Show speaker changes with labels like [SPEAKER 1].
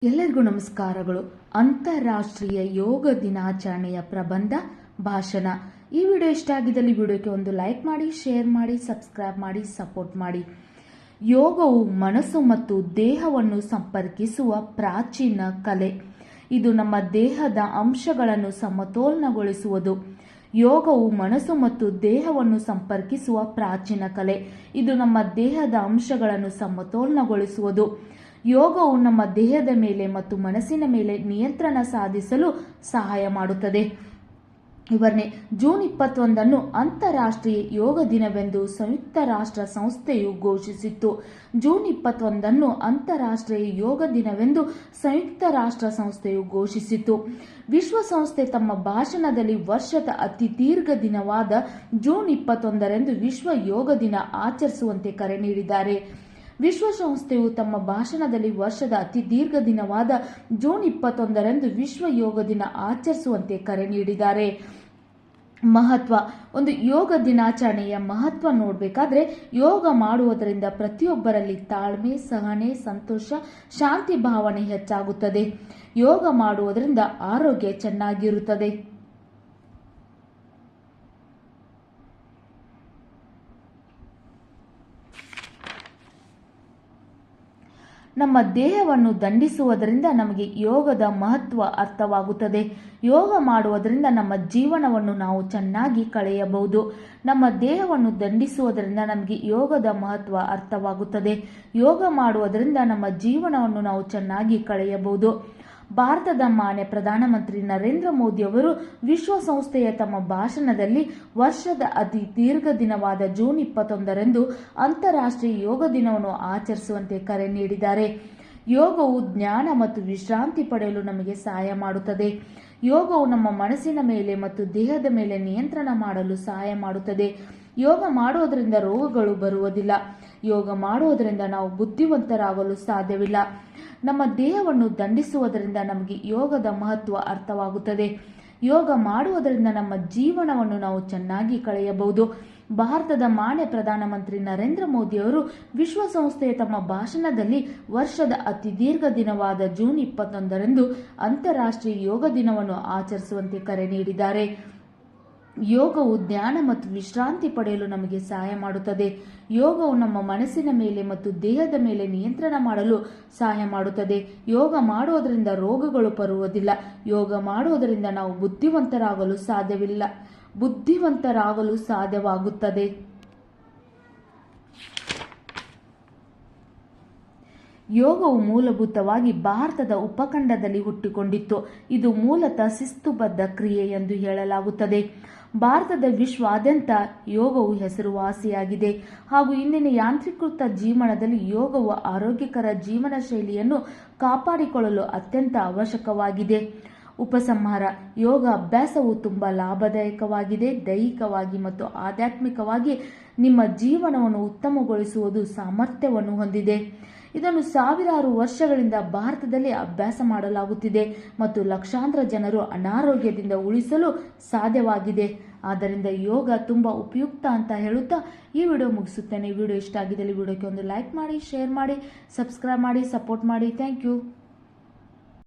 [SPEAKER 1] ಎಲ್ಲರಿಗೂ ನಮಸ್ಕಾರಗಳು. ಅಂತಾರಾಷ್ಟ್ರೀಯ ಯೋಗ ದಿನಾಚರಣೆಯ ಪ್ರಬಂಧ ಭಾಷಣ. ಈ ವಿಡಿಯೋ ಇಷ್ಟ ಆಗಿದ್ದಲ್ಲಿ ವಿಡಿಯೋಕ್ಕೆ ಒಂದು ಲೈಕ್ ಮಾಡಿ, ಶೇರ್ ಮಾಡಿ, ಸಬ್ಸ್ಕ್ರೈಬ್ ಮಾಡಿ, ಸಪೋರ್ಟ್ ಮಾಡಿ. ಯೋಗವು ಮನಸ್ಸು ಮತ್ತು ದೇಹವನ್ನು ಸಂಪರ್ಕಿಸುವ ಪ್ರಾಚೀನ ಕಲೆ. ಇದು ನಮ್ಮ ದೇಹದ ಅಂಶಗಳನ್ನು ಸಮತೋಲನಗೊಳಿಸುವುದು. ಯೋಗವು ಮನಸ್ಸು ಮತ್ತು ದೇಹವನ್ನು ಸಂಪರ್ಕಿಸುವ ಪ್ರಾಚೀನ ಕಲೆ. ಇದು ನಮ್ಮ ದೇಹದ ಅಂಶಗಳನ್ನು ಸಮತೋಲನಗೊಳಿಸುವುದು. ಯೋಗವು ನಮ್ಮ ದೇಹದ ಮೇಲೆ ಮತ್ತು ಮನಸ್ಸಿನ ಮೇಲೆ ನಿಯಂತ್ರಣ ಸಾಧಿಸಲು ಸಹಾಯ ಮಾಡುತ್ತದೆ. ವಿವರಣೆ: ಜೂನ್ 21 ಅಂತಾರಾಷ್ಟ್ರೀಯ ಯೋಗ ದಿನವೆಂದು ಸಂಯುಕ್ತ ರಾಷ್ಟ್ರ ಸಂಸ್ಥೆಯು ಘೋಷಿಸಿತ್ತು. ಜೂನ್ 21 ಅಂತಾರಾಷ್ಟ್ರೀಯ ಯೋಗ ದಿನವೆಂದು ಸಂಯುಕ್ತ ರಾಷ್ಟ್ರ ಸಂಸ್ಥೆಯು ಘೋಷಿಸಿತು. ವಿಶ್ವಸಂಸ್ಥೆ ತಮ್ಮ ಭಾಷಣದಲ್ಲಿ ವರ್ಷದ ಅತಿ ದೀರ್ಘ ದಿನವಾದ ಜೂನ್ 21 ವಿಶ್ವ ಯೋಗ ದಿನ ಆಚರಿಸುವಂತೆ ಕರೆ ನೀಡಿದ್ದಾರೆ. ವಿಶ್ವಸಂಸ್ಥೆಯು ತಮ್ಮ ಭಾಷಣದಲ್ಲಿ ವರ್ಷದ ಅತಿ ದೀರ್ಘ ದಿನವಾದ ಜೂನ್ 21 ವಿಶ್ವ ಯೋಗ ದಿನ ಆಚರಿಸುವಂತೆ ಕರೆ ನೀಡಿದ್ದಾರೆ. ಮಹತ್ವ: ಒಂದು ಯೋಗ ದಿನಾಚರಣೆಯ ಮಹತ್ವ ನೋಡಬೇಕಾದ್ರೆ, ಯೋಗ ಮಾಡುವುದರಿಂದ ಪ್ರತಿಯೊಬ್ಬರಲ್ಲಿ ತಾಳ್ಮೆ, ಸಹನೆ, ಸಂತೋಷ, ಶಾಂತಿ ಭಾವನೆ ಹೆಚ್ಚಾಗುತ್ತದೆ. ಯೋಗ ಮಾಡುವುದರಿಂದ ಆರೋಗ್ಯ ಚೆನ್ನಾಗಿರುತ್ತದೆ. ನಮ್ಮ ದೇಹವನ್ನು ದಂಡಿಸುವುದರಿಂದ ನಮಗೆ ಯೋಗದ ಮಹತ್ವ ಅರ್ಥವಾಗುತ್ತದೆ. ಯೋಗ ಮಾಡುವುದರಿಂದ ನಮ್ಮ ಜೀವನವನ್ನು ನಾವು ಚೆನ್ನಾಗಿ ಕಳೆಯಬಹುದು. ನಮ್ಮ ದೇಹವನ್ನು ದಂಡಿಸುವುದರಿಂದ ನಮಗೆ ಯೋಗದ ಮಹತ್ವ ಅರ್ಥವಾಗುತ್ತದೆ. ಯೋಗ ಮಾಡುವುದರಿಂದ ನಮ್ಮ ಜೀವನವನ್ನು ನಾವು ಚೆನ್ನಾಗಿ ಕಳೆಯಬಹುದು. ಭಾರತದ ಮಾನ್ಯ ಪ್ರಧಾನಮಂತ್ರಿ ನರೇಂದ್ರ ಮೋದಿ ಅವರು ವಿಶ್ವಸಂಸ್ಥೆಯ ತಮ್ಮ ಭಾಷಣದಲ್ಲಿ ವರ್ಷದ ಅತಿ ದೀರ್ಘ ದಿನವಾದ ಜೂನ್ 21 ಅಂತಾರಾಷ್ಟ್ರೀಯ ಯೋಗ ದಿನವನ್ನು ಆಚರಿಸುವಂತೆ ಕರೆ ನೀಡಿದ್ದಾರೆ. ಯೋಗವು ಜ್ಞಾನ ಮತ್ತು ವಿಶ್ರಾಂತಿ ಪಡೆಯಲು ನಮಗೆ ಸಹಾಯ ಮಾಡುತ್ತದೆ. ಯೋಗವು ನಮ್ಮ ಮನಸ್ಸಿನ ಮೇಲೆ ಮತ್ತು ದೇಹದ ಮೇಲೆ ನಿಯಂತ್ರಣ ಮಾಡಲು ಸಹಾಯ ಮಾಡುತ್ತದೆ. ಯೋಗ ಮಾಡುವುದರಿಂದ ರೋಗಗಳು ಬರುವುದಿಲ್ಲ. ಯೋಗ ಮಾಡುವುದರಿಂದ ನಾವು ಬುದ್ಧಿವಂತರಾಗಲು ಸಾಧ್ಯವಿಲ್ಲ. ನಮ್ಮ ದೇಹವನ್ನು ದಂಡಿಸುವುದರಿಂದ ನಮಗೆ ಯೋಗದ ಮಹತ್ವ ಅರ್ಥವಾಗುತ್ತದೆ. ಯೋಗ ಮಾಡುವುದರಿಂದ ನಮ್ಮ ಜೀವನವನ್ನು ನಾವು ಚೆನ್ನಾಗಿ ಕಳೆಯಬಹುದು. ಭಾರತದ ಮಾನ್ಯ ಪ್ರಧಾನಮಂತ್ರಿ ನರೇಂದ್ರ ಮೋದಿ ಅವರು ವಿಶ್ವಸಂಸ್ಥೆಯ ತಮ್ಮ ಭಾಷಣದಲ್ಲಿ ವರ್ಷದ ಅತಿ ದೀರ್ಘ ದಿನವಾದ ಜೂನ್ 21 ಅಂತಾರಾಷ್ಟ್ರೀಯ ಯೋಗ ದಿನವನ್ನು ಆಚರಿಸುವಂತೆ ಕರೆ ನೀಡಿದ್ದಾರೆ. ಯೋಗವು ಜ್ಞಾನ ಮತ್ತು ವಿಶ್ರಾಂತಿ ಪಡೆಯಲು ನಮಗೆ ಸಹಾಯ ಮಾಡುತ್ತದೆ. ಯೋಗವು ನಮ್ಮ ಮನಸ್ಸಿನ ಮೇಲೆ ಮತ್ತು ದೇಹದ ಮೇಲೆ ನಿಯಂತ್ರಣ ಮಾಡಲು ಸಹಾಯ ಮಾಡುತ್ತದೆ. ಯೋಗ ಮಾಡುವುದರಿಂದ ರೋಗಗಳು ಬರುವುದಿಲ್ಲ. ಯೋಗ ಮಾಡುವುದರಿಂದ ನಾವು ಬುದ್ಧಿವಂತರಾಗಲು ಸಾಧ್ಯವಾಗುತ್ತದೆ. ಯೋಗವು ಮೂಲಭೂತವಾಗಿ ಭಾರತದ ಉಪಖಂಡದಲ್ಲಿ ಹುಟ್ಟಿಕೊಂಡಿತ್ತು. ಇದು ಮೂಲತಃ ಶಿಸ್ತುಬದ್ಧ ಕ್ರಿಯೆ ಎಂದು ಹೇಳಲಾಗುತ್ತದೆ. ಭಾರತದ ವಿಶ್ವಾದ್ಯಂತ ಯೋಗವು ಹೆಸರುವಾಸಿಯಾಗಿದೆ ಹಾಗೂ ಇಂದಿನ ಯಾಂತ್ರೀಕೃತ ಜೀವನದಲ್ಲಿ ಯೋಗವು ಆರೋಗ್ಯಕರ ಜೀವನ ಶೈಲಿಯನ್ನು ಕಾಪಾಡಿಕೊಳ್ಳಲು ಅತ್ಯಂತ ಅವಶ್ಯಕವಾಗಿದೆ. ಉಪಸಂಹಾರ: ಯೋಗ ಅಭ್ಯಾಸವು ತುಂಬಾ ಲಾಭದಾಯಕವಾಗಿದೆ. ದೈಹಿಕವಾಗಿ ಮತ್ತು ಆಧ್ಯಾತ್ಮಿಕವಾಗಿ ನಿಮ್ಮ ಜೀವನವನ್ನು ಉತ್ತಮಗೊಳಿಸುವುದು ಸಾಮರ್ಥ್ಯವನ್ನು ಹೊಂದಿದೆ. ಇದನ್ನು ಸಾವಿರಾರು ವರ್ಷಗಳಿಂದ ಭಾರತದಲ್ಲಿ ಅಭ್ಯಾಸ ಮಾಡಲಾಗುತ್ತಿದೆ ಮತ್ತು ಲಕ್ಷಾಂತರ ಜನರು ಅನಾರೋಗ್ಯದಿಂದ ಉಳಿಸಲು ಸಾಧ್ಯವಾಗಿದೆ. ಆದ್ದರಿಂದ ಯೋಗ ತುಂಬಾ ಉಪಯುಕ್ತ ಅಂತ ಹೇಳುತ್ತಾ ಈ ವಿಡಿಯೋ ಮುಗಿಸುತ್ತೇನೆ. ವಿಡಿಯೋ ಇಷ್ಟ ಆಗಿದ್ದಲ್ಲಿ ವಿಡಿಯೋಕ್ಕೆ ಒಂದು ಲೈಕ್ ಮಾಡಿ, ಶೇರ್ ಮಾಡಿ, ಸಬ್ಸ್ಕ್ರೈಬ್ ಮಾಡಿ, ಸಪೋರ್ಟ್ ಮಾಡಿ. Thank you.